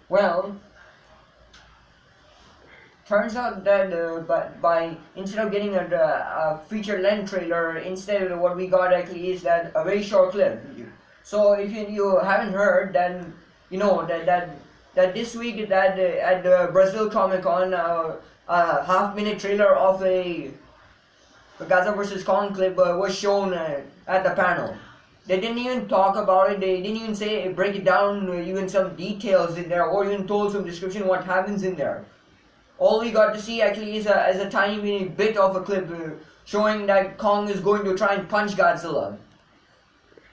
Well, turns out that by instead of getting a feature length trailer, instead what we got actually is that a very short clip. So if you haven't heard, then you know that this week that at the Brazil Comic Con, a half-minute trailer of a Godzilla vs Kong clip was shown at the panel. They didn't even talk about it. They didn't even say break it down, even some details in there, or even told some description what happens in there. All we got to see actually is a tiny bit of a clip showing that Kong is going to try and punch Godzilla.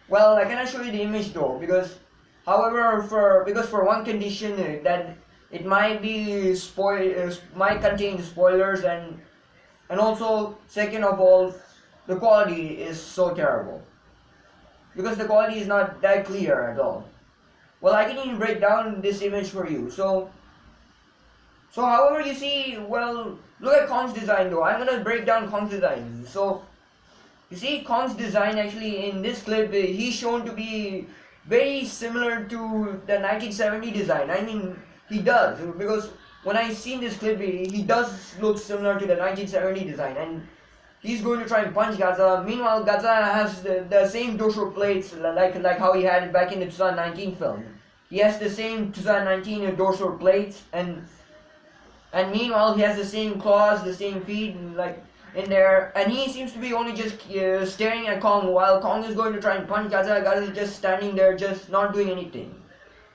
Well, I cannot show you the image though, because for one condition that it might be might contain spoilers, and also second of all, the quality is so terrible, because the quality is not that clear at all. Well, I can even break down this image for you. So however you see, well, look at Kong's design though. I'm gonna break down Kong's design. So you see Kong's design actually in this clip, he's shown to be very similar to the 1970 design. I mean, he does, because when I seen this clip, he does look similar to the 1970 design, and he's going to try and punch Godzilla. Meanwhile, Godzilla has the same dorsal plates like how he had it back in the 2019 film. He has the same 2019 dorsal plates, and meanwhile he has the same claws, the same feet, like in there, and he seems to be only just staring at Kong while Kong is going to try and punch Godzilla. Godzilla is just standing there, just not doing anything.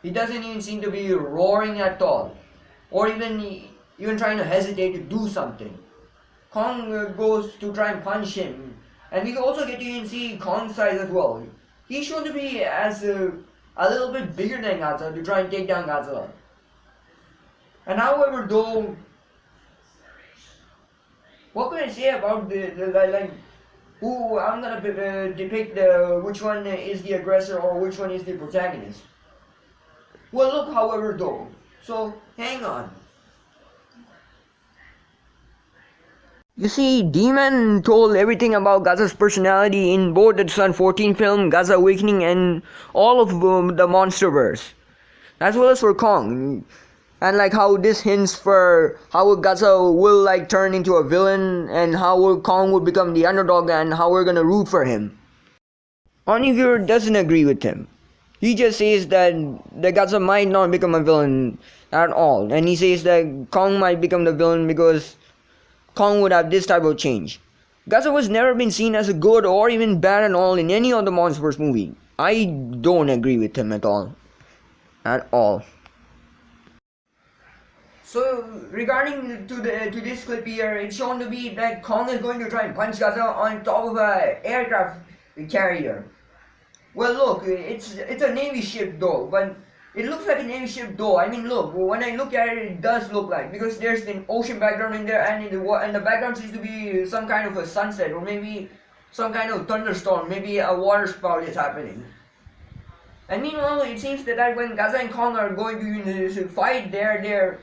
He doesn't even seem to be roaring at all, or even trying to hesitate to do something. Kong goes to try and punch him, and we also get to even see Kong's size as well. He's shown to be as a little bit bigger than Godzilla to try and take down Godzilla. And however though, what can I say about the who I'm gonna depict which one is the aggressor or which one is the protagonist? Well, look, however though, so hang on. You see, Demon told everything about Godzilla's personality in both the 2014 film Godzilla Awakening and all of the Monsterverse, as well as for Kong. And like how this hints for how Godzilla will like turn into a villain, and how Kong will become the underdog, and how we're gonna root for him. Only viewer doesn't agree with him. He just says that the Godzilla might not become a villain at all, and he says that Kong might become the villain because Kong would have this type of change. Godzilla was never been seen as a good or even bad at all in any of the Monsterverse movie. I don't agree with him at all. At all. So regarding to this clip here, it's shown to be that Kong is going to try and punch Godzilla on top of an aircraft carrier. Well, look, it's a Navy ship though, but it looks like a Navy ship though. I mean, look, when I look at it, it does look like, because there's an ocean background in there, and the background seems to be some kind of a sunset, or maybe some kind of thunderstorm, maybe a water spout is happening. And meanwhile, it seems that when Godzilla and Kong are going to fight, they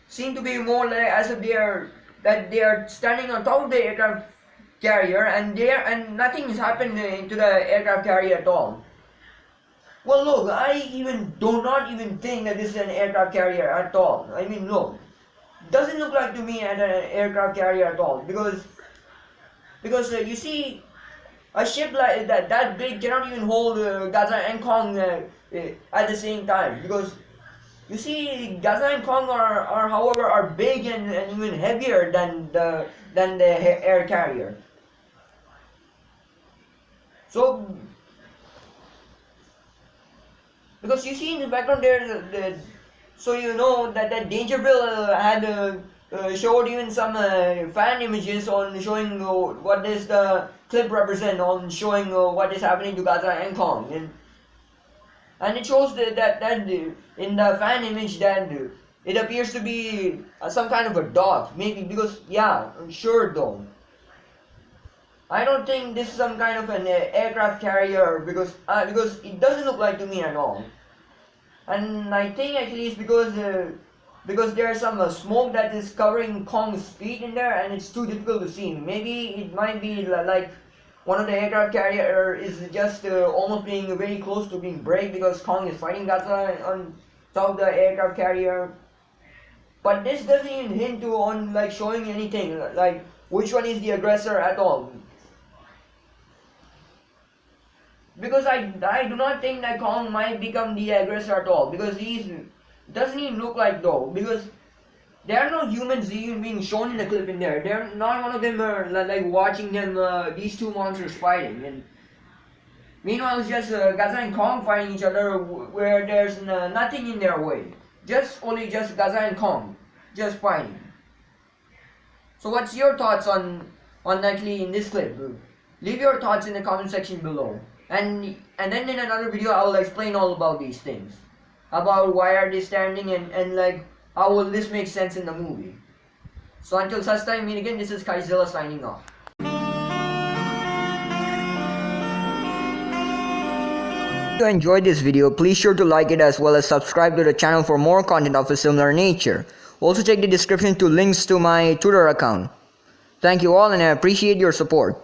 seem to be more like as if they are standing on top of the aircraft carrier, and nothing has happened to the aircraft carrier at all. Well, look, I do not even think that this is an aircraft carrier at all. I mean, look, doesn't look like to me an aircraft carrier at all, because you see, a ship like that big cannot even hold Godzilla and Kong at the same time, because you see, Godzilla and Kong are big and even heavier than the air carrier. So, because you see in the background there, so you know that Dangerville had showed even some fan images on showing what does the clip represent, on showing what is happening to Godzilla and Kong, and it shows that in the fan image that it appears to be some kind of a dog, maybe, because yeah, sure though. I don't think this is some kind of an aircraft carrier, because it doesn't look like to me at all. And I think actually it's because there's some smoke that is covering Kong's feet in there, and it's too difficult to see. Maybe it might be like one of the aircraft carrier is just almost being very close to being break, because Kong is fighting Godzilla top of the aircraft carrier. But this doesn't even hint to on like showing anything like which one is the aggressor at all. Because I do not think that Kong might become the aggressor at all, because he doesn't even look like though, because there are no humans even being shown in the clip in there. They're not one of them are like watching them these two monsters fighting, and meanwhile it's just Godzilla and Kong fighting each other where there's nothing in their way. Only just Godzilla and Kong just fighting. So what's your thoughts on likely in this clip? Leave your thoughts in the comment section below. And then in another video I will explain all about these things. About why are they standing and like how will this make sense in the movie. So until such time, meet again, this is Godzilla signing off. If you enjoyed this video, please sure to like it as well as subscribe to the channel for more content of a similar nature. Also check the description to links to my Twitter account. Thank you all and I appreciate your support.